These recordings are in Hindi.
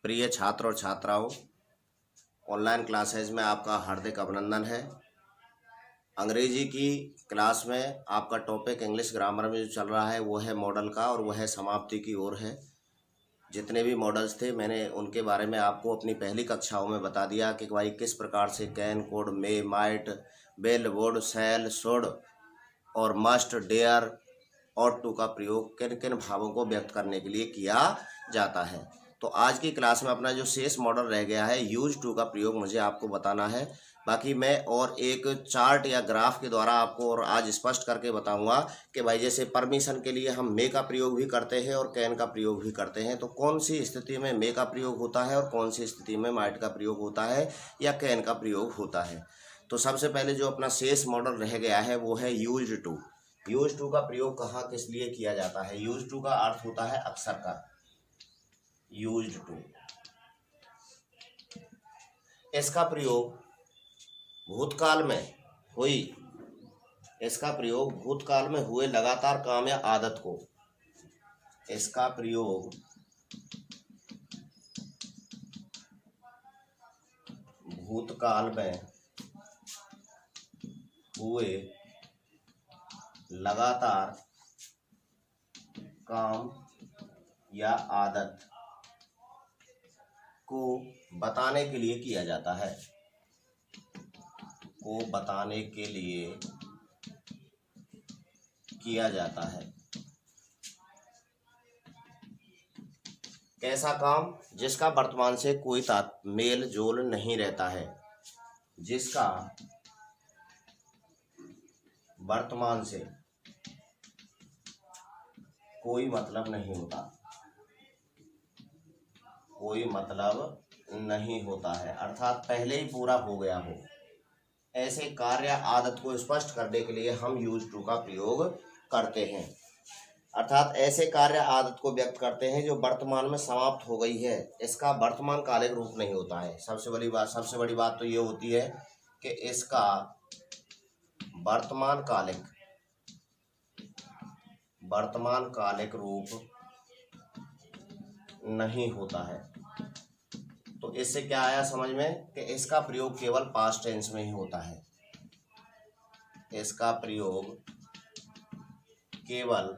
प्रिय छात्र और छात्राओं, ऑनलाइन क्लासेज में आपका हार्दिक अभिनंदन है। अंग्रेजी की क्लास में आपका टॉपिक इंग्लिश ग्रामर में जो चल रहा है वो है मॉडल का और वह समाप्ति की ओर है। जितने भी मॉडल्स थे मैंने उनके बारे में आपको अपनी पहली कक्षाओं में बता दिया कि भाई किस प्रकार से can, could, may, might, will, would, shall, should और मस्ट, डेयर और टू का प्रयोग किन किन भावों को व्यक्त करने के लिए किया जाता है। तो आज की क्लास में अपना जो शेष मॉडल रह गया है यूज टू का प्रयोग मुझे आपको बताना है। बाकी मैं और एक चार्ट या ग्राफ के द्वारा आपको और आज स्पष्ट करके बताऊंगा कि भाई जैसे परमिशन के लिए हम मे का प्रयोग भी करते हैं और कैन का प्रयोग भी करते हैं, तो कौन सी स्थिति में मे का प्रयोग होता है और कौन सी स्थिति में माइट का प्रयोग होता है या कैन का प्रयोग होता है। तो सबसे पहले जो अपना शेष मॉडल रह गया है वो है यूज टू। यूज टू का प्रयोग कहाँ किस लिए किया जाता है? यूज टू का अर्थ होता है अक्सर का। यूज टू, इसका प्रयोग भूतकाल में हुई, इसका प्रयोग भूतकाल में हुए लगातार काम या आदत को, इसका प्रयोग भूतकाल में हुए लगातार काम या आदत को बताने के लिए किया जाता है, को बताने के लिए किया जाता है। कैसा काम? जिसका वर्तमान से कोई मेल जोल नहीं रहता है, जिसका वर्तमान से कोई मतलब नहीं होता, कोई मतलब नहीं होता है, अर्थात पहले ही पूरा हो गया हो। ऐसे कार्य आदत को स्पष्ट करने के लिए हम यूज टू का प्रयोग करते हैं, अर्थात ऐसे कार्य आदत को व्यक्त करते हैं जो वर्तमान में समाप्त हो गई है। इसका वर्तमान कालिक रूप नहीं होता है। सबसे बड़ी बात तो ये होती है कि इसका वर्तमान कालिक रूप नहीं होता है। तो इससे क्या आया समझ में कि इसका प्रयोग केवल पास्ट टेंस में ही होता है। इसका प्रयोग केवल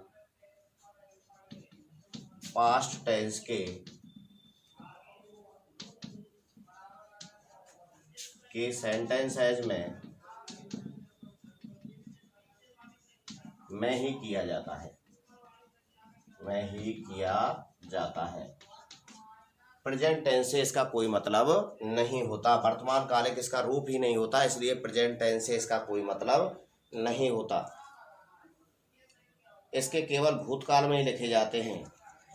पास्ट टेंस के सेंटेंसेज में ही किया जाता है, प्रेजेंट टेंस से इसका कोई मतलब नहीं होता। वर्तमान कालिक इसका रूप ही नहीं होता, इसलिए प्रेजेंट टेंस से इसका कोई मतलब नहीं होता। इसके केवल भूतकाल में ही लिखे जाते हैं,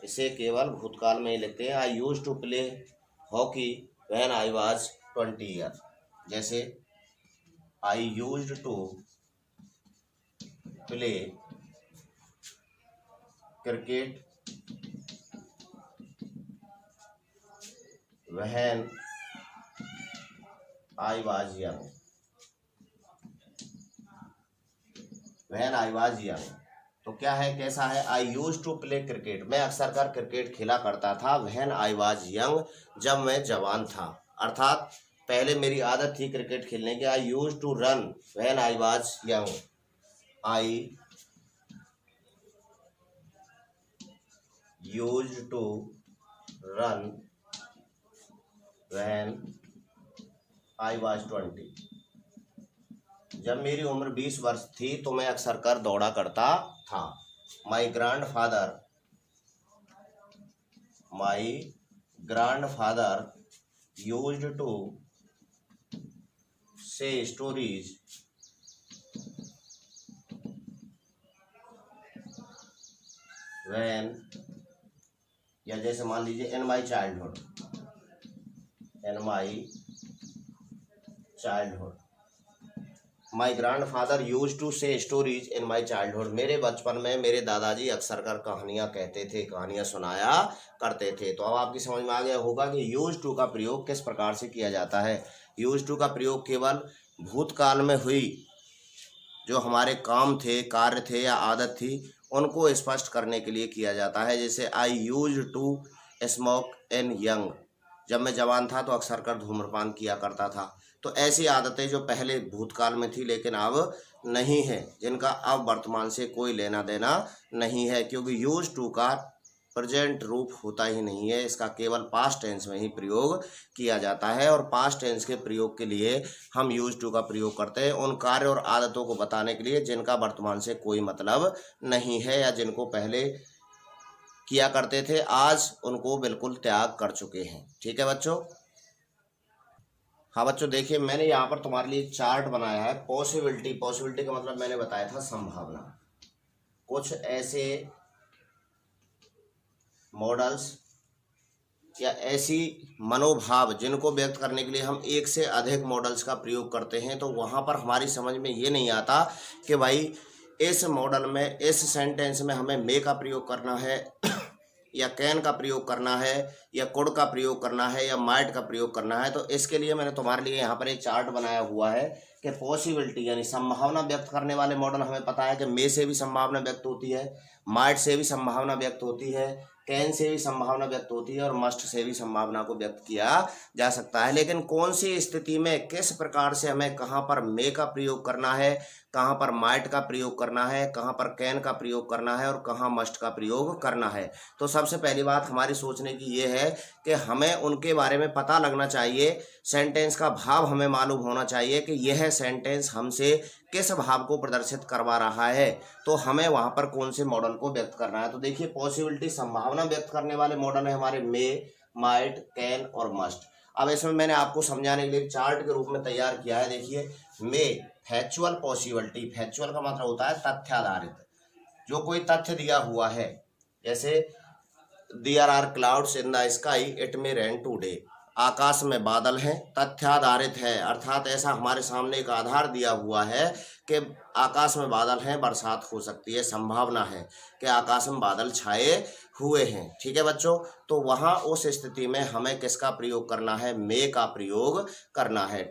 इसे केवल भूतकाल में ही लिखते हैं। I use to play hockey when I was 20 year. जैसे I used to play cricket when I was young. When I was young तो क्या है, कैसा है? I use to play cricket, मैं अक्सर कर क्रिकेट खेला करता था। व्हेन आई वाज यंग, जब मैं जवान था, अर्थात पहले मेरी आदत थी क्रिकेट खेलने की। I use to run when I was young. I use to run when I was 20। जब मेरी उम्र 20 वर्ष थी तो मैं अक्सर कर दौड़ा करता था। My grandfather used to say stories when, या जैसे मान लीजिए in my childhood, my grandfather use to say stories in my childhood. मेरे बचपन में मेरे दादाजी अक्सर कर कहानियाँ कहते थे, कहानियाँ सुनाया करते थे। तो अब आपकी समझ में आ गया होगा कि यूज टू का प्रयोग किस प्रकार से किया जाता है। यूज टू का प्रयोग केवल भूतकाल में हुई जो हमारे काम थे, कार्य थे या आदत थी, उनको स्पष्ट करने के लिए किया जाता है। जैसे I use to smoke in young, जब मैं जवान था तो अक्सर कर धूम्रपान किया करता था। तो ऐसी आदतें जो पहले भूतकाल में थी लेकिन अब नहीं है, जिनका अब वर्तमान से कोई लेना देना नहीं है, क्योंकि यूज टू का प्रेजेंट रूप होता ही नहीं है, इसका केवल पास्ट टेंस में ही प्रयोग किया जाता है। और पास्ट टेंस के प्रयोग के लिए हम यूज टू का प्रयोग करते हैं उन कार्य और आदतों को बताने के लिए जिनका वर्तमान से कोई मतलब नहीं है या जिनको पहले किया करते थे, आज उनको बिल्कुल त्याग कर चुके हैं। ठीक है बच्चों। हाँ बच्चों, देखिए मैंने यहाँ पर तुम्हारे लिए चार्ट बनाया है। पॉसिबिलिटी, पॉसिबिलिटी का मतलब मैंने बताया था संभावना। कुछ ऐसे मॉडल्स या ऐसी मनोभाव जिनको व्यक्त करने के लिए हम एक से अधिक मॉडल्स का प्रयोग करते हैं, तो वहाँ पर हमारी समझ में ये नहीं आता कि भाई इस मॉडल में, इस सेंटेंस में हमें मे का प्रयोग करना है या कैन का प्रयोग करना है या कुड का प्रयोग करना है या माइट का प्रयोग करना है। तो इसके लिए मैंने तुम्हारे लिए यहाँ पर एक चार्ट बनाया हुआ है कि पॉसिबिलिटी यानी संभावना व्यक्त करने वाले मॉडल हमें पता है कि मे से भी संभावना व्यक्त होती है, माइट से भी संभावना व्यक्त होती है, कैन से भी संभावना व्यक्त होती है और मस्ट से भी संभावना को व्यक्त किया जा सकता है। लेकिन कौन सी स्थिति में किस प्रकार से हमें कहाँ पर मे का प्रयोग करना है, कहाँ पर माइट का प्रयोग करना है, कहाँ पर कैन का प्रयोग करना है और कहाँ मस्ट का प्रयोग करना है। तो सबसे पहली बात हमारी सोचने की ये है कि हमें उनके बारे में पता लगना चाहिए, सेंटेंस का भाव हमें मालूम होना चाहिए कि यह सेंटेंस हमसे किस भाव को प्रदर्शित करवा रहा है, तो हमें वहाँ पर कौन से मॉडल को व्यक्त करना है। तो देखिए पॉसिबिलिटी संभावना व्यक्त करने वाले मॉडल है हमारे मे, माइट, कैन और मस्ट। अब इसमें मैंने आपको समझाने के लिए चार्ट के रूप में तैयार किया है। देखिए मे फैक्चुअल पॉसिबिलिटी, फैक्चुअल का मतलब होता है तथ्याधारित, जो कोई तथ्य दिया हुआ है, जैसे there are clouds in the sky it may rain today, आकाश में बादल हैं, तथ्याधारित है अर्थात ऐसा हमारे सामने एक आधार दिया हुआ है कि आकाश में बादल हैं, बरसात हो सकती है, संभावना है कि आकाश में बादल छाए हुए हैं। ठीक है बच्चों, तो वहाँ उस स्थिति में हमें किसका प्रयोग करना है, मे का प्रयोग करना है।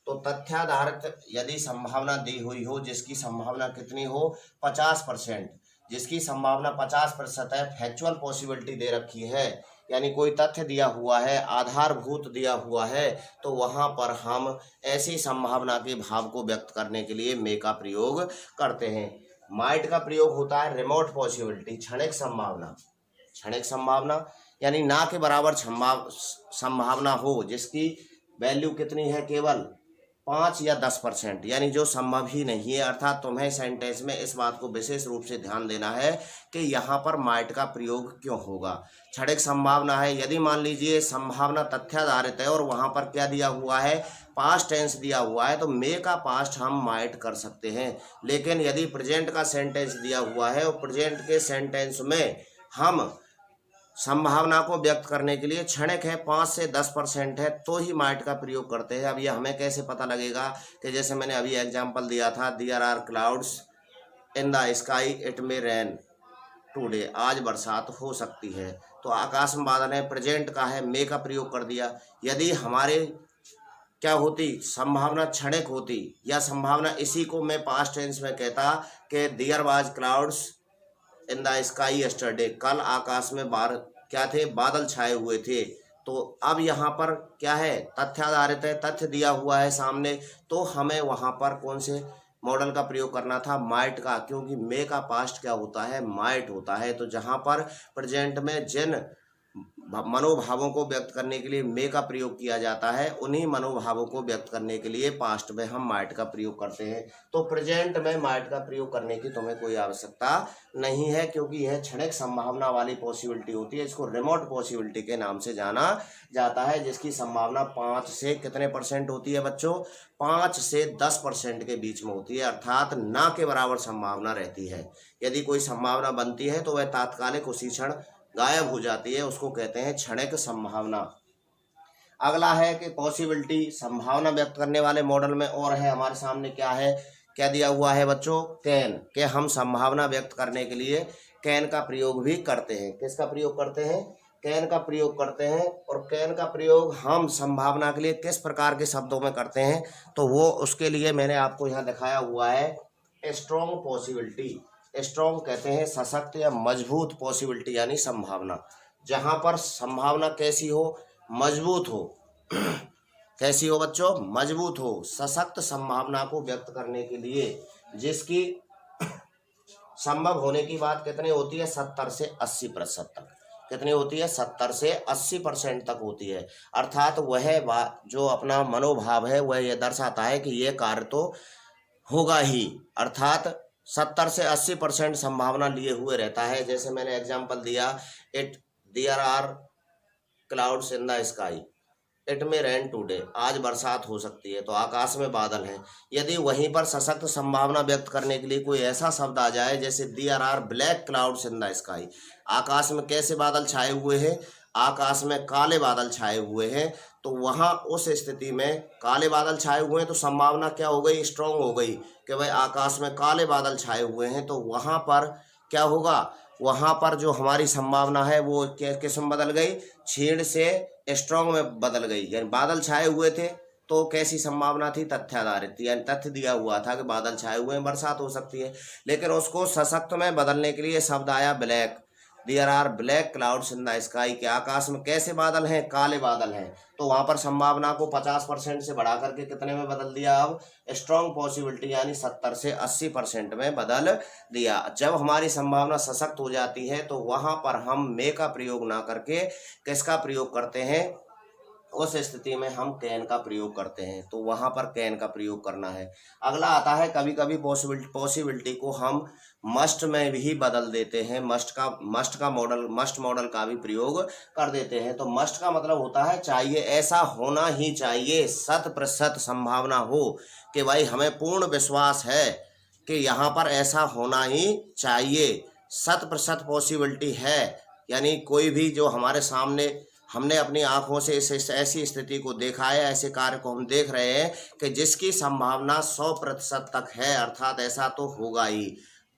तो तथ्याधारित यदि संभावना दी हुई हो जिसकी संभावना कितनी हो 50%, जिसकी संभावना 50% है, फैक्चुअल पॉसिबिलिटी दे रखी है यानी कोई तथ्य दिया हुआ है, आधारभूत दिया हुआ है, तो वहाँ पर हम ऐसी संभावना के भाव को व्यक्त करने के लिए मे का प्रयोग करते हैं। माइट का प्रयोग होता है रिमोट पॉसिबिलिटी, क्षणिक संभावना, क्षणिक संभावना यानी ना के बराबर संभावना हो जिसकी वैल्यू कितनी है, केवल 5 या 10%, यानी जो संभव ही नहीं है। अर्थात तुम्हें सेंटेंस में इस बात को विशेष रूप से ध्यान देना है कि यहाँ पर माइट का प्रयोग क्यों होगा। क्षणिक संभावना है, यदि मान लीजिए संभावना तथ्याधारित है और वहाँ पर क्या दिया हुआ है, पास्ट टेंस दिया हुआ है, तो मे का पास्ट हम माइट कर सकते हैं। लेकिन यदि प्रेजेंट का सेंटेंस दिया हुआ है और प्रेजेंट के सेंटेंस में हम संभावना को व्यक्त करने के लिए क्षणिक है, 5 से 10% है, तो ही माइट का प्रयोग करते हैं। अब ये हमें कैसे पता लगेगा कि जैसे मैंने अभी एग्जांपल दिया था, there are clouds in the sky it may rain today, आज बरसात हो सकती है, तो आकाश में बादल है, प्रेजेंट का है, मे का प्रयोग कर दिया। यदि हमारे क्या होती, संभावना क्षणिक होती या संभावना इसी को मैं पास्ट टेंस में कहता कि there was clouds in the sky yesterday, कल आकाश में क्या थे, बादल छाए हुए थे। तो अब यहाँ पर क्या है, तथ्याधारित है, तथ्य दिया हुआ है सामने, तो हमें वहाँ पर कौन से मॉडल का प्रयोग करना था, माइट का, क्योंकि मे का पास्ट क्या होता है, माइट होता है। तो जहाँ पर प्रेजेंट में जिन मनोभावों को व्यक्त करने के लिए मे का प्रयोग किया जाता है, उन्हीं मनोभावों को व्यक्त करने के लिए पास्ट में हम माइट का प्रयोग करते हैं। तो प्रेजेंट में माइट का प्रयोग करने की तुम्हें कोई आवश्यकता नहीं है, क्योंकि यह क्षणिक संभावना वाली पॉसिबिलिटी होती है। इसको रिमोट पॉसिबिलिटी के नाम से जाना जाता है, जिसकी संभावना 5 से कितने % होती है बच्चों, 5 से 10% के बीच में होती है, अर्थात ना के बराबर संभावना रहती है। यदि कोई संभावना बनती है तो वह तात्कालिक उसी क्षण गायब हो जाती है, उसको कहते हैं क्षणिक संभावना। अगला है कि पॉसिबिलिटी संभावना व्यक्त करने वाले मॉडल में और है हमारे सामने क्या है, क्या दिया हुआ है बच्चों, कैन, के हम संभावना व्यक्त करने के लिए कैन का प्रयोग भी करते हैं। किसका प्रयोग करते हैं, कैन का प्रयोग करते हैं। और कैन का प्रयोग हम संभावना के लिए किस प्रकार के शब्दों में करते हैं, तो वो उसके लिए मैंने आपको यहाँ दिखाया हुआ है स्ट्रॉन्ग पॉसिबिलिटी। स्ट्रॉन्ग कहते हैं सशक्त या मजबूत पॉसिबिलिटी यानी संभावना, जहाँ पर संभावना कैसी हो, मजबूत हो। कैसी हो बच्चों? मजबूत हो, सशक्त संभावना को व्यक्त करने के लिए, जिसकी संभव होने की बात कितनी होती है? 70 से 80% तक। कितनी होती है? 70 से 80% तक होती है। अर्थात वह जो अपना मनोभाव है वह यह दर्शाता है कि यह कार्य तो होगा ही, अर्थात 70 से 80% संभावना लिए हुए रहता है। जैसे मैंने एग्जाम्पल दिया, there are clouds in the sky, it may rain today, आज बरसात हो सकती है, तो आकाश में बादल हैं। यदि वहीं पर सशक्त संभावना व्यक्त करने के लिए कोई ऐसा शब्द आ जाए जैसे there are black clouds in the sky, आकाश में कैसे बादल छाए हुए हैं? आकाश में काले बादल छाए हुए हैं। तो वहाँ उस स्थिति में काले बादल छाए हुए हैं तो संभावना क्या हो गई? स्ट्रांग हो गई कि भाई आकाश में काले बादल छाए हुए हैं। तो वहाँ पर क्या होगा? वहाँ पर जो हमारी संभावना है वो किस में बदल गई? क्षीण से स्ट्रांग में बदल गई। यानी बादल छाए हुए थे तो कैसी संभावना थी? तथ्य आधारित, यानी तथ्य दिया हुआ था कि बादल छाए हुए हैं, बरसात हो सकती है। लेकिन उसको सशक्त में बदलने के लिए शब्द आया black, there are black clouds in the sky, के आकाश में कैसे बादल हैं? काले बादल हैं। तो वहां पर संभावना को 50% से बढ़ा करके कितने में बदल दिया? अब स्ट्रॉन्ग पॉसिबिलिटी, यानी 70 से 80% में बदल दिया। जब हमारी संभावना सशक्त हो जाती है तो वहां पर हम मे का प्रयोग ना करके किसका प्रयोग करते हैं? उस स्थिति में हम कैन का प्रयोग करते हैं। तो वहां पर कैन का प्रयोग करना है। अगला आता है, कभी कभी पॉसिबिलिटी को हम मस्ट में भी बदल देते हैं। मस्ट मॉडल का भी प्रयोग कर देते हैं। तो मस्ट का मतलब होता है चाहिए, ऐसा होना ही चाहिए, 100% संभावना हो कि भाई हमें पूर्ण विश्वास है कि यहाँ पर ऐसा होना ही चाहिए, 100% पॉसिबिलिटी है। यानी कोई भी जो हमारे सामने हमने अपनी आंखों से ऐसी स्थिति को देखा है, ऐसे कार्य को हम देख रहे हैं कि जिसकी संभावना 100% तक है, अर्थात ऐसा तो होगा ही।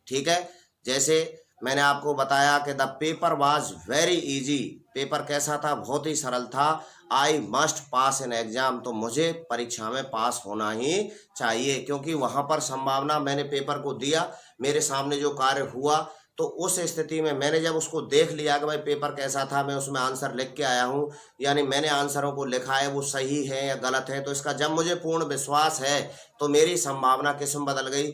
ठीक है, जैसे मैंने आपको बताया कि the paper was very easy, paper कैसा था? बहुत ही सरल था। I must pass in exam, तो मुझे परीक्षा में पास होना ही चाहिए, क्योंकि वहां पर संभावना, मैंने पेपर को दिया, मेरे सामने जो कार्य हुआ, तो उस स्थिति में मैंने जब उसको देख लिया कि भाई पेपर कैसा था, मैं उसमें आंसर लिख के आया हूँ, यानी मैंने आंसरों को लिखा है वो सही है या गलत है, तो इसका जब मुझे पूर्ण विश्वास है तो मेरी संभावना किस में बदल गई?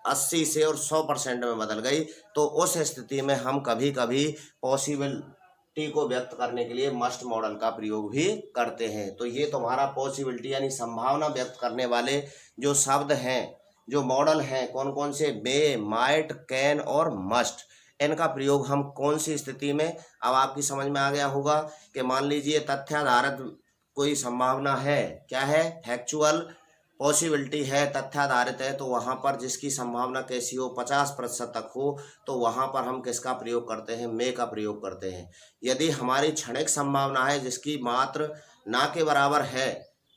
80 से और 100% में बदल गई। तो उस स्थिति में हम कभी कभी पॉसिबिलिटी को व्यक्त करने के लिए मस्ट मॉडल का प्रयोग भी करते हैं। तो ये तुम्हारा पॉसिबिलिटी यानी संभावना व्यक्त करने वाले जो शब्द हैं, जो मॉडल हैं, कौन कौन से? मे, माइट, कैन और मस्ट। इनका प्रयोग हम कौन सी स्थिति में? अब आपकी समझ में आ गया होगा कि मान लीजिए तथ्याधारित कोई संभावना है, क्या है? फैक्चुअल पॉसिबिलिटी है, तथ्याधारित है, तो वहां पर जिसकी संभावना कैसी हो? 50% तक हो, तो वहां पर हम किसका प्रयोग करते हैं? मे का प्रयोग करते हैं। यदि हमारी क्षणिक संभावना है जिसकी मात्र ना के बराबर है,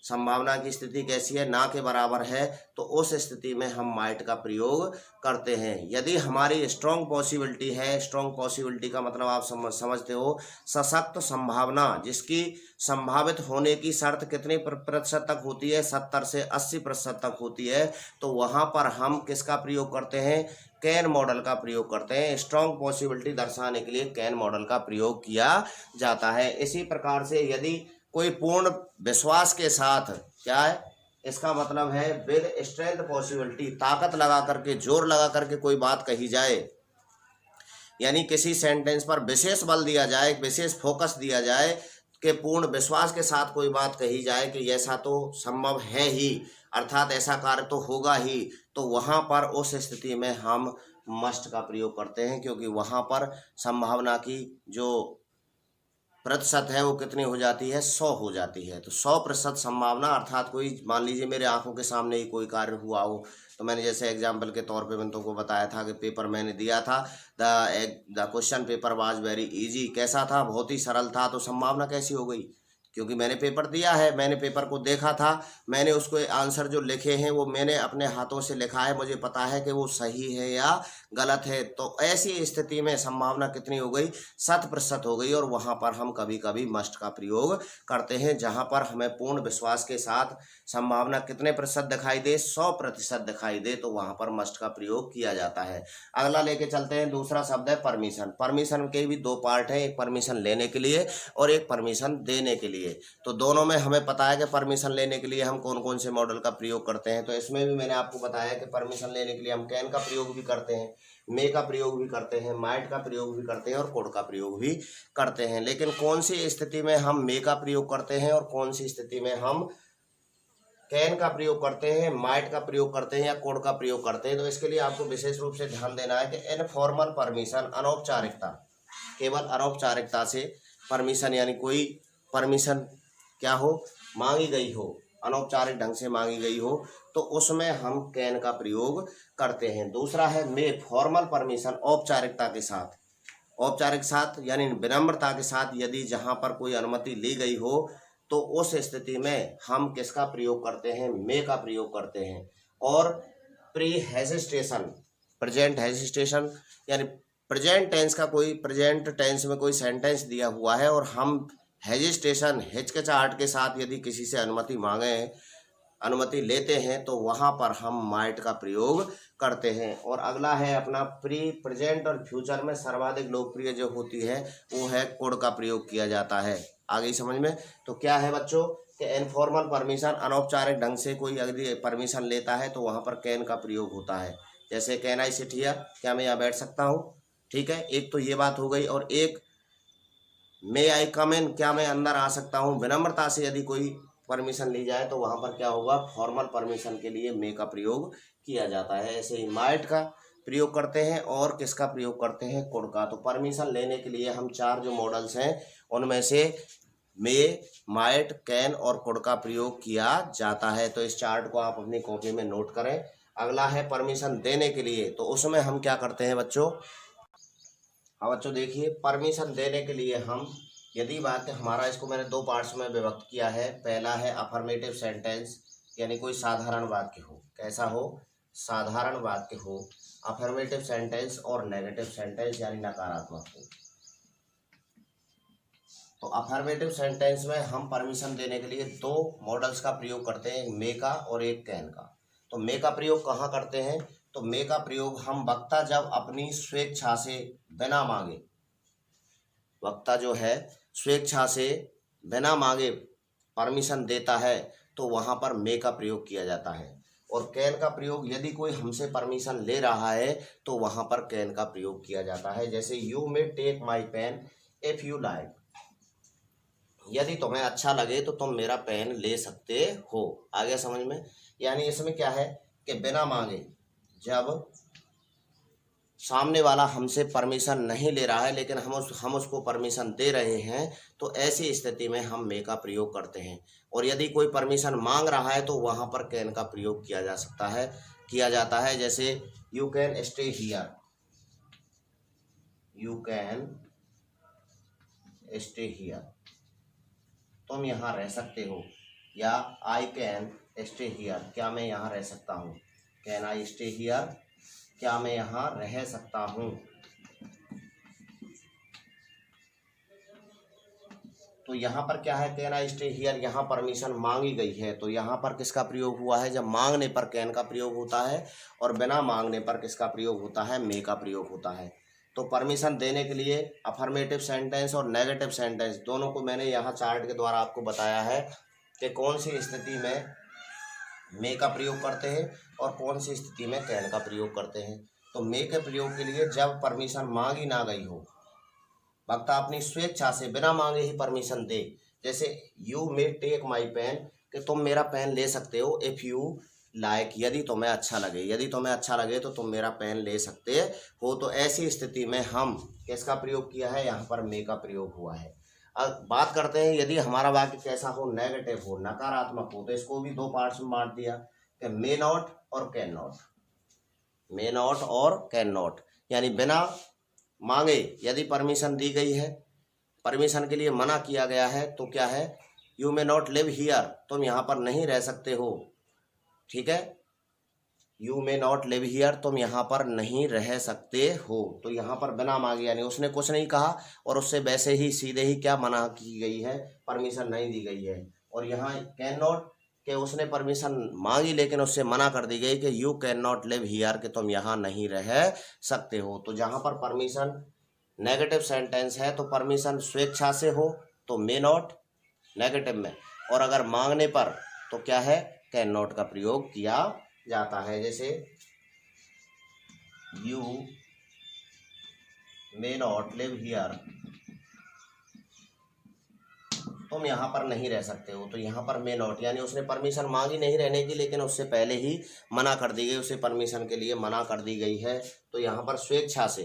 संभावना की स्थिति कैसी है? ना के बराबर है, तो उस स्थिति में हम माइट का प्रयोग करते हैं। यदि हमारी स्ट्रॉन्ग पॉसिबिलिटी है, स्ट्रॉन्ग पॉसिबिलिटी का मतलब आप समझते हो, सशक्त संभावना, जिसकी संभावित होने की शर्त कितने प्रतिशत तक होती है? 70 से 80% तक होती है। तो वहां पर हम किसका प्रयोग करते हैं? कैन मॉडल का प्रयोग करते हैं। स्ट्रॉन्ग पॉसिबिलिटी दर्शाने के लिए कैन मॉडल का प्रयोग किया जाता है। इसी प्रकार से यदि कोई पूर्ण विश्वास के साथ, क्या है इसका मतलब है? विद स्ट्रेंथ पॉसिबिलिटी, ताकत लगा करके, जोर लगा करके कोई बात कही जाए, यानी किसी सेंटेंस पर विशेष बल दिया जाए, विशेष फोकस दिया जाए, कि पूर्ण विश्वास के साथ कोई बात कही जाए कि ऐसा तो संभव है ही, अर्थात ऐसा कार्य तो होगा ही, तो वहां पर उस स्थिति में हम मस्ट का प्रयोग करते हैं, क्योंकि वहां पर संभावना की जो प्रतिशत है वो कितनी हो जाती है? 100 हो जाती है। तो 100% संभावना, अर्थात कोई मान लीजिए मेरे आंखों के सामने ही कोई कार्य हुआ हो, तो मैंने जैसे एग्जाम्पल के तौर पे मैंने तुमको बताया था कि पेपर मैंने दिया था, the question paper was very easy, कैसा था? बहुत ही सरल था। तो संभावना कैसी हो गई? क्योंकि मैंने पेपर दिया है, मैंने पेपर को देखा था, मैंने उसको आंसर जो लिखे हैं वो मैंने अपने हाथों से लिखा है, मुझे पता है कि वो सही है या गलत है। तो ऐसी स्थिति में संभावना कितनी हो गई, 100% हो गई। और वहां पर हम कभी कभी मस्ट का प्रयोग करते हैं, जहां पर हमें पूर्ण विश्वास के साथ संभावना कितने प्रतिशत दिखाई दे, 100% दिखाई दे, तो वहां पर मस्ट का प्रयोग किया जाता है। अगला लेके चलते हैं, दूसरा शब्द है परमिशन। परमिशन के भी दो पार्ट हैं, एक परमिशन लेने के लिए और एक परमिशन देने के लिए। तो दोनों में हमें पता है कि परमिशन लेने के लिए हम कौन कौन से मॉडल का प्रयोग करते हैं। तो इसमें भी मैंने आपको बताया कि परमिशन लेने के लिए हम कैन का प्रयोग भी करते हैं, मे का प्रयोग भी करते हैं, माइट का प्रयोग भी करते हैं और कोड का प्रयोग भी करते हैं। लेकिन कौन सी स्थिति में हम मे का प्रयोग करते हैं और कौन सी स्थिति में हम कैन का प्रयोग करते हैं, माइट का प्रयोग करते हैं या कोड का प्रयोग करते हैं, तो इसके लिए आपको विशेष रूप से ध्यान देना है कि इनफॉर्मल परमिशन, अनौपचारिकता, केवल अनौपचारिकता से परमिशन, यानी कोई परमिशन क्या हो, मांगी गई हो, अनौपचारिक ढंग से मांगी गई हो, तो उसमें हम कैन का प्रयोग करते हैं। दूसरा है मे, फॉर्मल परमिशन, औपचारिकता के साथ, औपचारिक साथ यानी विनम्रता के साथ यदि जहां पर कोई अनुमति ली गई हो, तो उस स्थिति में हम किसका प्रयोग करते हैं, मे का प्रयोग करते हैं। और प्री हेजिस्टेशन, प्रेजेंट हेजिस्टेशन यानी प्रेजेंट टेंस का कोई, प्रेजेंट टेंस में कोई सेंटेंस दिया हुआ है और हम हेजिस्टेशन, हिचकिचाहट के साथ यदि किसी से अनुमति मांगे, अनुमति लेते हैं, तो वहां पर हम माइट का प्रयोग करते हैं। और अगला है अपना प्री, प्रेजेंट और फ्यूचर में सर्वाधिक लोकप्रिय जो होती है वो है कोड का प्रयोग किया जाता है। आगे समझ में। तो क्या है बच्चों कि इनफॉर्मल परमिशन, अनौपचारिक ढंग से कोई यदि परमिशन लेता है तो वहां पर कैन का प्रयोग होता है। जैसे कैन आई सिट हियर, क्या मैं यहाँ बैठ सकता हूँ, ठीक है, एक तो ये बात हो गई। और एक मे आई कम इन, क्या मैं अंदर आ सकता हूँ। विनम्रता से यदि कोई परमिशन ली जाए तो वहां पर क्या होगा, फॉर्मल परमिशन के लिए मे का प्रयोग किया जाता है। ऐसे ही माइट का प्रयोग करते हैं और किसका प्रयोग करते हैं, कोड का। तो परमिशन लेने के लिए हम चार जो मॉडल्स हैं उनमें से मे, माइट, कैन और कोड का प्रयोग किया जाता है। तो इस चार्ट को आप अपनी कॉपी में नोट करें। अगला है परमिशन देने के लिए, तो उसमें हम क्या करते हैं बच्चों। हाँ बच्चों देखिए, परमिशन देने के लिए हम यदि बात हमारा, इसको मैंने दो पार्ट्स में विभक्त किया है। पहला है अफर्मेटिव सेंटेंस, यानी कोई साधारण वाक्य हो, कैसा हो, साधारण वाक्य हो, अफर्मेटिव सेंटेंस, और नेगेटिव सेंटेंस यानी नकारात्मक हो। तो अफर्मेटिव सेंटेंस में हम परमिशन देने के लिए दो मॉडल्स का प्रयोग करते हैं, एक मे का और एक कैन का। तो मे का प्रयोग कहाँ करते हैं, तो मे का प्रयोग हम वक्ता जब अपनी स्वेच्छा से बिना मांगे, वक्ता जो है स्वेच्छा से बिना मांगे परमिशन देता है, तो वहां पर मे का प्रयोग किया जाता है। और कैन का प्रयोग यदि कोई हमसे परमिशन ले रहा है तो वहां पर कैन का प्रयोग किया जाता है। जैसे you may take my pen if you like, यदि तुम्हें अच्छा लगे तो तुम मेरा पेन ले सकते हो। आ गया समझ में। यानी इसमें क्या है कि बिना मांगे, जब सामने वाला हमसे परमिशन नहीं ले रहा है लेकिन हम उसको परमिशन दे रहे हैं, तो ऐसी स्थिति में हम मे का प्रयोग करते हैं। और यदि कोई परमिशन मांग रहा है तो वहां पर कैन का प्रयोग किया जा सकता है, किया जाता है। जैसे you can stay here, you can stay here, तुम यहाँ रह सकते हो। या आई कैन स्टे हियर, क्या मैं यहाँ रह सकता हूँ, कैन आई स्टे हियर, क्या मैं यहाँ रह सकता हूँ। तो यहाँ पर क्या है, कैन आई स्टे हियर, यहाँ परमिशन मांगी गई है, तो यहाँ पर किसका प्रयोग हुआ है, जब मांगने पर कैन का प्रयोग होता है और बिना मांगने पर किसका प्रयोग होता है, मे का प्रयोग होता है। तो परमिशन देने के लिए अफर्मेटिव सेंटेंस और नेगेटिव सेंटेंस दोनों को मैंने यहाँ चार्ट के द्वारा आपको बताया है कि कौन सी स्थिति में मे का प्रयोग करते हैं और कौन सी स्थिति में कैन का प्रयोग करते हैं। तो मे के प्रयोग के लिए जब परमिशन मांगी ना गई हो, वक्ता अपनी स्वेच्छा से बिना मांगे ही परमिशन दे, जैसे you may take my pen, कि तुम मेरा पेन ले सकते हो, इफ़ यू लाइक, यदि तुम्हें अच्छा लगे, यदि तुम्हें अच्छा लगे तो तुम मेरा पेन ले सकते हो। तो ऐसी स्थिति में हम किसका प्रयोग किया है, यहाँ पर मे का प्रयोग हुआ है। अब बात करते हैं यदि हमारा वाक्य कैसा हो, नेगेटिव हो, नकारात्मक हो, तो इसको भी दो पार्ट्स में बांट दिया कि मे नॉट और कैन नॉट, मे नॉट और कैन नॉट, यानी बिना मांगे यदि परमिशन दी गई है, परमिशन के लिए मना किया गया है, तो क्या है, you may not live here, तुम यहाँ पर नहीं रह सकते हो, ठीक है। You may not live here, तुम यहाँ पर नहीं रह सकते हो। तो यहाँ पर बिना मांगे, यानी उसने कुछ नहीं कहा और उससे वैसे ही सीधे ही क्या मना की गई है, परमिशन नहीं दी गई है। और यहाँ कैन नॉट के उसने परमिशन मांगी लेकिन उससे मना कर दी गई कि you can not live here, कि तुम यहाँ नहीं रह सकते हो। तो जहाँ पर परमिशन नेगेटिव सेंटेंस है तो परमिशन स्वेच्छा से हो तो मे नॉट नेगेटिव में, और अगर मांगने पर तो क्या है, कैन नॉट का प्रयोग किया जाता है। जैसे you may not live here, तुम यहाँ पर नहीं रह सकते हो। तो यहाँ पर मे नॉट, यानी उसने परमिशन मांगी नहीं रहने की लेकिन उससे पहले ही मना कर दी गई, उसे परमिशन के लिए मना कर दी गई है। तो यहाँ पर स्वेच्छा से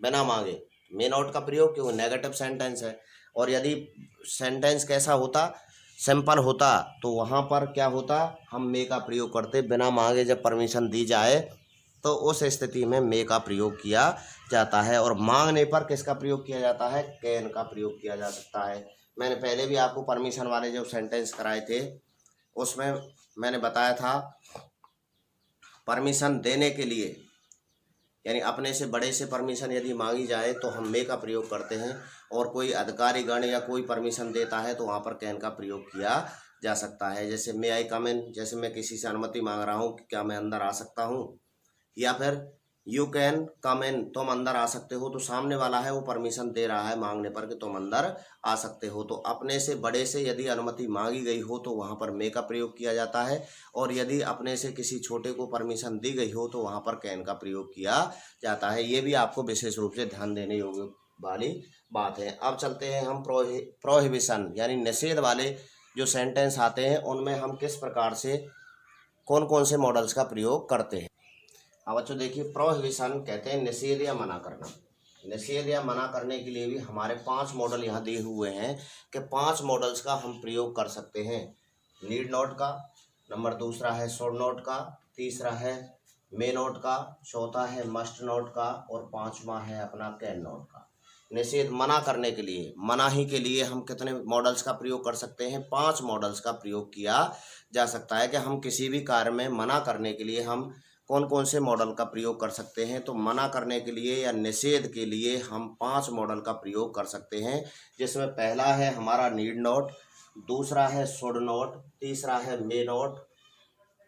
बिना मांगे मे नॉट का प्रयोग, क्योंकि नेगेटिव सेंटेंस है। और यदि सेंटेंस कैसा होता, सिंपल होता, तो वहाँ पर क्या होता, हम मे का प्रयोग करते बिना मांगे। जब परमिशन दी जाए तो उस स्थिति में मे का प्रयोग किया जाता है। और मांगने पर किसका प्रयोग किया जाता है, कैन का प्रयोग किया जा सकता है। मैंने पहले भी आपको परमिशन वाले जो सेंटेंस कराए थे उसमें मैंने बताया था, परमिशन देने के लिए यानी अपने से बड़े से परमिशन यदि मांगी जाए तो हम मे का प्रयोग करते हैं, और कोई अधिकारी गण या कोई परमिशन देता है तो वहाँ पर कैन का प्रयोग किया जा सकता है। जैसे मे आई कम इन, जैसे मैं किसी से अनुमति मांग रहा हूँ कि क्या मैं अंदर आ सकता हूँ, या फिर यू कैन कम इन, तुम अंदर आ सकते हो। तो सामने वाला है वो परमिशन दे रहा है मांगने पर कि तुम अंदर आ सकते हो। तो अपने से बड़े से यदि अनुमति मांगी गई हो तो वहाँ पर मे का प्रयोग किया जाता है, और यदि अपने से किसी छोटे को परमिशन दी गई हो तो वहाँ पर कैन का प्रयोग किया जाता है। ये भी आपको विशेष रूप से ध्यान देने योग्य वाली बात है। अब चलते हैं हम प्रोहिबिशन यानी निषेध वाले जो सेंटेंस आते हैं उनमें हम किस प्रकार से कौन कौन से मॉडल्स का प्रयोग करते हैं। अब बच्चों देखिए, प्रोहिबिशन कहते हैं निषेध या मना करना। निषेध या मना करने के लिए भी हमारे 5 मॉडल यहाँ दिए हुए हैं कि 5 मॉडल्स का हम प्रयोग कर सकते हैं। नीड नॉट का, नंबर दूसरा है शुड नॉट का, तीसरा है मे नॉट का, चौथा है मस्ट नॉट का, और पांचवा है अपना कैन नॉट का। निषेध मना करने के लिए, मनाही के लिए हम कितने मॉडल्स का प्रयोग कर सकते हैं, 5 मॉडल्स का प्रयोग किया जा सकता है। कि हम किसी भी कार्य में मना करने के लिए हम कौन कौन से मॉडल का प्रयोग कर सकते हैं। तो मना करने के लिए या निषेध के लिए हम 5 मॉडल का प्रयोग कर सकते हैं, जिसमें पहला है हमारा नीड नॉट, दूसरा है शुड नॉट, तीसरा है मे नॉट,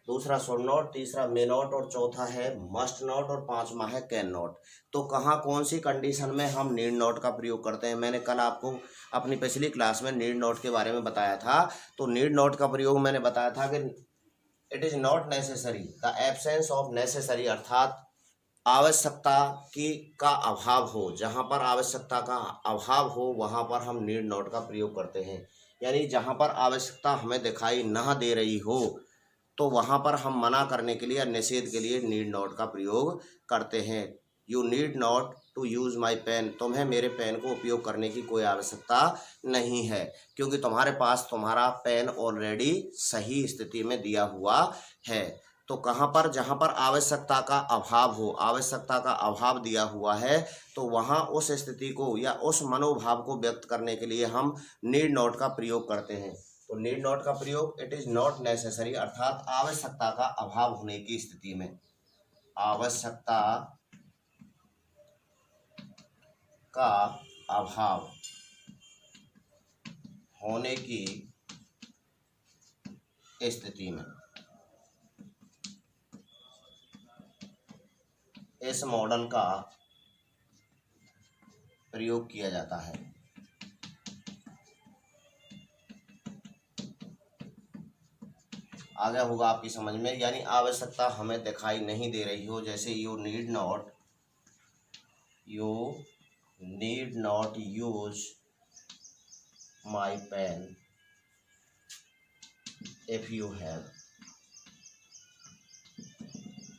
दूसरा शुड नॉट, तीसरा मे नॉट, और चौथा है मस्ट नॉट, और पांचवा है कैन नॉट। तो कहाँ कौन सी कंडीशन में हम नीड नॉट का प्रयोग करते हैं, मैंने कल आपको अपनी पिछली क्लास में नीड नॉट के बारे में बताया था। तो नीड नॉट का प्रयोग मैंने बताया था कि it is not necessary, the absence of necessary, अर्थात आवश्यकता की का अभाव हो। जहाँ पर आवश्यकता का अभाव हो वहाँ पर हम नीड नॉट का प्रयोग करते हैं। यानी जहाँ पर आवश्यकता हमें दिखाई ना दे रही हो तो वहाँ पर हम मना करने के लिए या निषेध के लिए नीड नॉट का प्रयोग करते हैं। You need not to use my pen, तुम्हें मेरे पेन को उपयोग करने की कोई आवश्यकता नहीं है, क्योंकि तुम्हारे पास तुम्हारा पेन ऑलरेडी सही स्थिति में दिया हुआ है। तो कहाँ पर, जहाँ पर आवश्यकता का अभाव हो, आवश्यकता का अभाव दिया हुआ है, तो वहाँ उस स्थिति को या उस मनोभाव को व्यक्त करने के लिए हम नीड नॉट का प्रयोग करते हैं। तो नीड नॉट का प्रयोग इट इज़ नॉट नेसेसरी, अर्थात आवश्यकता का अभाव होने की स्थिति में, आवश्यकता का अभाव होने की स्थिति में इस मॉडल का प्रयोग किया जाता है। आ गया होगा आपकी समझ में। यानी आवश्यकता हमें दिखाई नहीं दे रही हो, जैसे you need not use my pen if you have,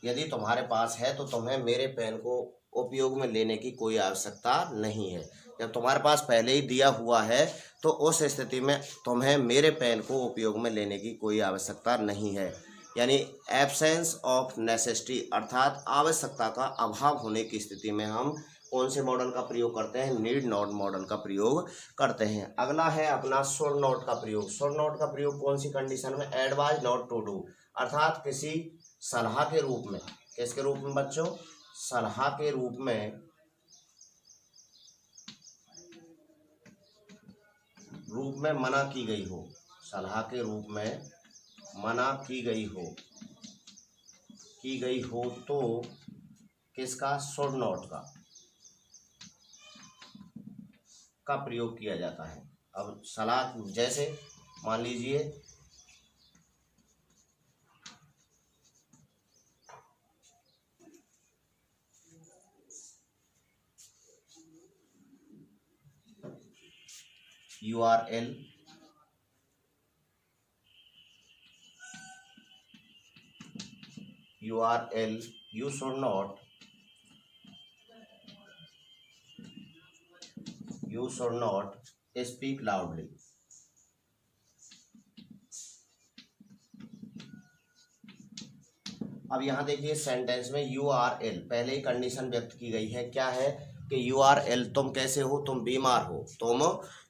यदि तुम्हारे पास है तो तुम्हें मेरे पेन को उपयोग में लेने की कोई आवश्यकता नहीं है। जब तुम्हारे पास पहले ही दिया हुआ है तो उस स्थिति में तुम्हें मेरे पेन को उपयोग में लेने की कोई आवश्यकता नहीं है। यानी एब्सेंस ऑफ नेसेसिटी, अर्थात आवश्यकता का अभाव होने की स्थिति में हम कौन से मॉडल का प्रयोग करते हैं, नीड नॉट मॉडल का प्रयोग करते हैं। अगला है अपना शुड नॉट का प्रयोग। शुड नॉट का प्रयोग कौन सी कंडीशन में, एडवाइज नॉट टू डू, अर्थात किसी सलाह के रूप में, किसके रूप में बच्चों, सलाह के रूप में, मना की गई हो, सलाह के रूप में मना की गई हो तो किसका, शुड नॉट का प्रयोग किया जाता है। अब सलाह, जैसे मान लीजिए URL you should not speak loudly। अब यहाँ देखिए सेंटेंस में URL पहले ही कंडीशन व्यक्त की गई है, क्या है कि URL तुम कैसे हो, तुम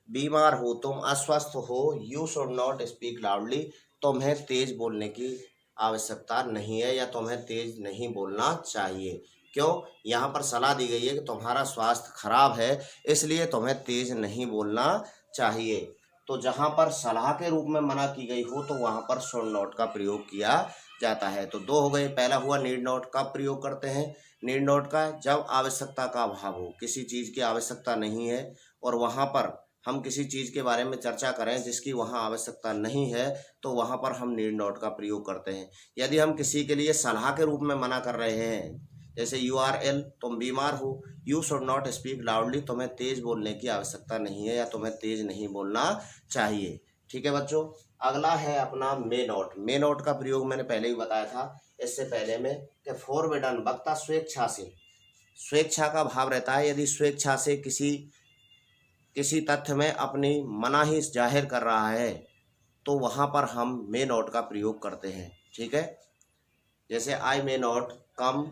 बीमार हो, तुम अस्वस्थ हो, you should not speak loudly, तुम्हें तेज बोलने की आवश्यकता नहीं है या तुम्हें तेज नहीं बोलना चाहिए। क्यों, यहाँ पर सलाह दी गई है कि तुम्हारा स्वास्थ्य खराब है इसलिए तुम्हें तेज नहीं बोलना चाहिए। तो जहाँ पर सलाह के रूप में मना की गई हो तो वहाँ पर शुड नॉट का प्रयोग किया जाता है। तो दो हो गए, पहला हुआ नीड नॉट का प्रयोग करते हैं। नीड नॉट का जब आवश्यकता का अभाव हो, किसी चीज़ की आवश्यकता नहीं है और वहाँ पर हम किसी चीज़ के बारे में चर्चा करें जिसकी वहाँ आवश्यकता नहीं है तो वहाँ पर हम नीड नॉट का प्रयोग करते हैं। यदि हम किसी के लिए सलाह के रूप में मना कर रहे हैं, जैसे URL तुम बीमार हो, you should not speak loudly तुम्हें तेज बोलने की आवश्यकता नहीं है या तुम्हें तेज नहीं बोलना चाहिए। ठीक है बच्चों, अगला है अपना मे नॉट। मे नॉट का प्रयोग मैंने पहले ही बताया था इससे पहले में कि फॉरबिडन, वक्ता स्वेच्छा से, स्वेच्छा का भाव रहता है, यदि स्वेच्छा से किसी तथ्य में अपनी मनाही जाहिर कर रहा है तो वहाँ पर हम मे नॉट का प्रयोग करते हैं। ठीक है, जैसे I may not come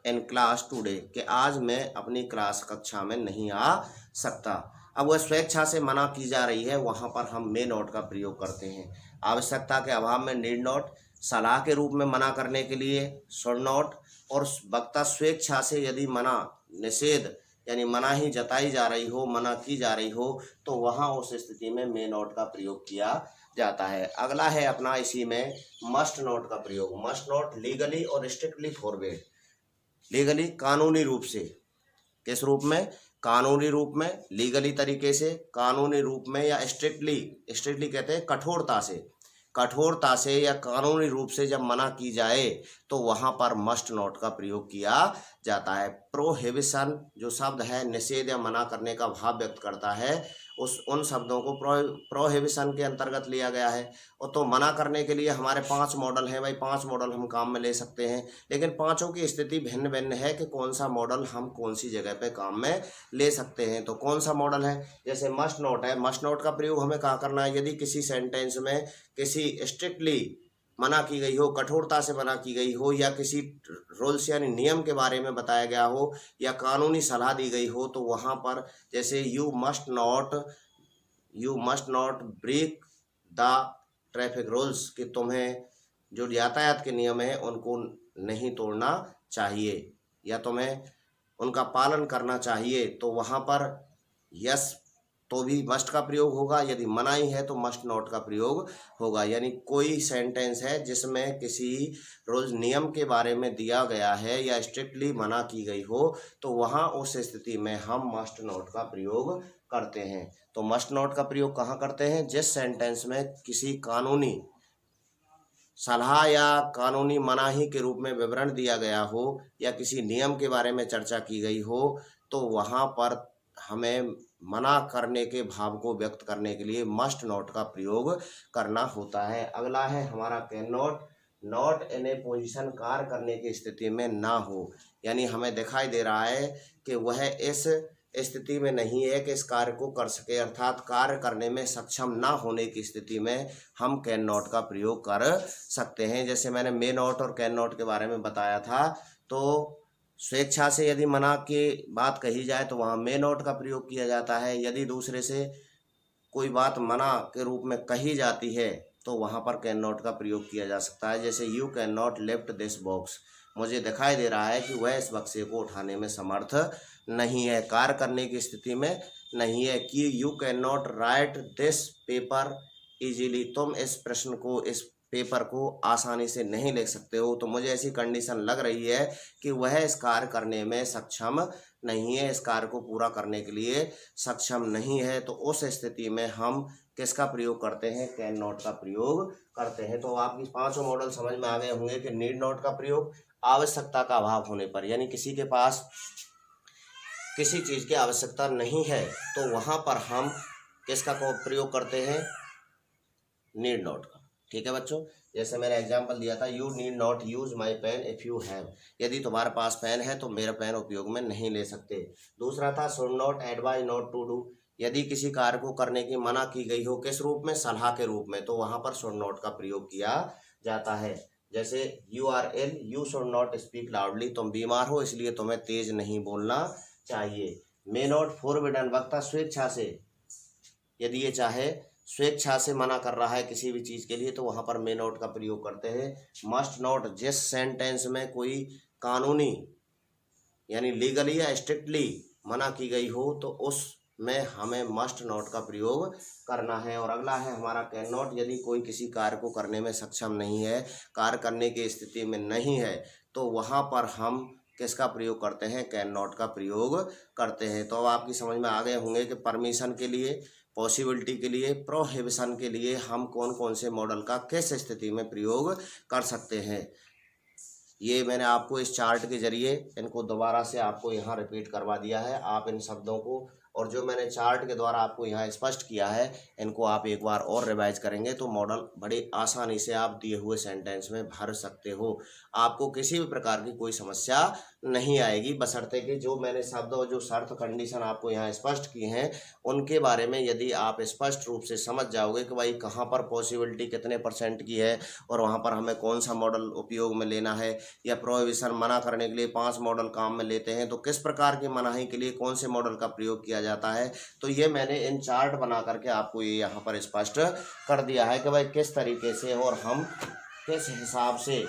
in class today, कि आज मैं अपनी क्लास कक्षा में नहीं आ सकता। अब वह स्वेच्छा से मना की जा रही है, वहाँ पर हम मे नॉट का प्रयोग करते हैं। आवश्यकता के अभाव में नीड नॉट, सलाह के रूप में मना करने के लिए शुड नॉट, और वक्ता स्वेच्छा से यदि मना, निषेध यानी मना ही जताई जा रही हो, मना की जा रही हो तो वहाँ उस स्थिति में मे नॉट का प्रयोग किया जाता है। अगला है अपना इसी में मस्ट नॉट का प्रयोग। मस्ट नॉट लीगली और स्ट्रिक्टली फॉरबिड, लीगली कानूनी रूप से, किस रूप में, कानूनी रूप में, लीगली तरीके से, कानूनी रूप में, या स्ट्रिक्टली कहते हैं कठोरता से या कानूनी रूप से जब मना की जाए तो वहाँ पर मस्ट नॉट का प्रयोग किया जाता है। प्रोहिबिशन जो शब्द है निषेध या मना करने का भाव व्यक्त करता है, उन शब्दों को प्रोहिबिशन के अंतर्गत लिया गया है। और तो मना करने के लिए हमारे 5 मॉडल हैं भाई, 5 मॉडल हम काम में ले सकते हैं, लेकिन पांचों की स्थिति भिन्न भिन्न है कि कौन सा मॉडल हम कौन सी जगह पे काम में ले सकते हैं। तो कौन सा मॉडल है, जैसे मस्ट नॉट है, मस्ट नॉट का प्रयोग हमें कहाँ करना है, यदि किसी सेंटेंस में किसी स्ट्रिक्टली मना की गई हो, कठोरता से मना की गई हो, या किसी रूल्स यानी नियम के बारे में बताया गया हो, या कानूनी सलाह दी गई हो, तो वहाँ पर जैसे you must not break the traffic rules, कि तुम्हें जो यातायात के नियम है उनको नहीं तोड़ना चाहिए या तुम्हें उनका पालन करना चाहिए, तो वहाँ पर यस तो भी मस्ट का प्रयोग होगा, यदि मनाही है तो मस्ट नॉट का प्रयोग होगा। यानी कोई सेंटेंस है जिसमें किसी रूल्स नियम के बारे में दिया गया है या स्ट्रिक्टली मना की गई हो तो वहाँ उस स्थिति में हम मस्ट नॉट का प्रयोग करते हैं। तो मस्ट नॉट का प्रयोग कहाँ करते हैं, जिस सेंटेंस में किसी कानूनी सलाह या कानूनी मनाही के रूप में विवरण दिया गया हो या किसी नियम के बारे में चर्चा की गई हो तो वहाँ पर हमें मना करने के भाव को व्यक्त करने के लिए मस्ट नॉट का प्रयोग करना होता है। अगला है हमारा can not, not in A position, कार्य करने की स्थिति में ना हो, यानी हमें दिखाई दे रहा है कि वह इस स्थिति में नहीं है कि इस कार्य को कर सके, अर्थात कार्य करने में सक्षम ना होने की स्थिति में हम कैन नॉट का प्रयोग कर सकते हैं। जैसे मैंने मे नॉट और कैन नॉट के बारे में बताया था, तो स्वेच्छा से यदि मना की बात कही जाए तो वहाँ मे नॉट का प्रयोग किया जाता है। यदि दूसरे से कोई बात मना के रूप में कही जाती है तो वहाँ पर कैन नॉट का प्रयोग किया जा सकता है। जैसे you can not lift this box, मुझे दिखाई दे रहा है कि वह इस बक्से को उठाने में समर्थ नहीं है, कार्य करने की स्थिति में नहीं है। कि you can not right this paper easily, तुम इस प्रश्न को, इस पेपर को आसानी से नहीं लिख सकते हो। तो मुझे ऐसी कंडीशन लग रही है कि वह इस कार्य करने में सक्षम नहीं है, इस कार्य को पूरा करने के लिए सक्षम नहीं है। तो उस स्थिति में हम किसका प्रयोग करते हैं? कैन नॉट का प्रयोग करते हैं। तो आपकी पांचों मॉडल समझ में आ गए होंगे कि नीड नॉट का प्रयोग आवश्यकता का अभाव होने पर, यानी किसी के पास किसी चीज़ की आवश्यकता नहीं है तो वहाँ पर हम किसका प्रयोग करते हैं? नीड नॉट का। ठीक है बच्चों, जैसे मैंने एग्जांपल दिया था, you need not use my pen if you have, यदि तुम्हारे पास पेन है तो मेरा पेन उपयोग में नहीं ले सकते। दूसरा था should not advise not to do, यदि किसी कार्य को करने की मना की गई हो, किस रूप में? सलाह के रूप में, तो वहाँ पर शुड नॉट का प्रयोग किया जाता है। जैसे you are ill, you should not speak loudly, तुम बीमार हो इसलिए तुम्हें तेज नहीं बोलना चाहिए। मे नॉट फॉरबिडन, वक्ता स्वेच्छा से, यदि ये चाहे स्वेच्छा से मना कर रहा है किसी भी चीज़ के लिए तो वहाँ पर मे नॉट का प्रयोग करते हैं। मस्ट नॉट, जिस सेंटेंस में कोई कानूनी यानी लीगली या स्ट्रिक्टली मना की गई हो तो उसमें हमें मस्ट नॉट का प्रयोग करना है। और अगला है हमारा कैन नॉट, यदि कोई किसी कार्य को करने में सक्षम नहीं है, कार्य करने की स्थिति में नहीं है, तो वहाँ पर हम किसका प्रयोग करते हैं? कैन नॉट का प्रयोग करते हैं। तो अब आपकी समझ में आ गए होंगे कि परमिशन के लिए, पॉसिबिलिटी के लिए, प्रोहिबिशन के लिए हम कौन कौन से मॉडल का किस स्थिति में प्रयोग कर सकते हैं। ये मैंने आपको इस चार्ट के जरिए इनको दोबारा से आपको यहाँ रिपीट करवा दिया है। आप इन शब्दों को और जो मैंने चार्ट के द्वारा आपको यहाँ स्पष्ट किया है, इनको आप एक बार और रिवाइज करेंगे तो मॉडल बड़ी आसानी से आप दिए हुए सेंटेंस में भर सकते हो। आपको किसी भी प्रकार की कोई समस्या नहीं आएगी, बशर्ते कि जो मैंने शब्द और जो शर्त कंडीशन आपको यहाँ स्पष्ट की हैं उनके बारे में यदि आप स्पष्ट रूप से समझ जाओगे कि भाई कहाँ पर पॉसिबिलिटी कितने % की है और वहाँ पर हमें कौन सा मॉडल उपयोग में लेना है, या प्रोहिबिशन मना करने के लिए 5 मॉडल काम में लेते हैं तो किस प्रकार की मनाही के लिए कौन से मॉडल का प्रयोग किया जाता है, तो ये मैंने इन चार्ट बना करके आपको ये यहाँ पर स्पष्ट कर दिया है कि भाई किस तरीके से और हम किस हिसाब से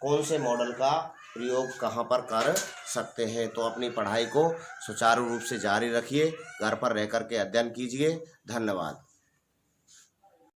कौन से मॉडल का प्रयोग कहाँ पर कर सकते हैं। तो अपनी पढ़ाई को सुचारू रूप से जारी रखिए, घर पर रह कर के अध्ययन कीजिए। धन्यवाद।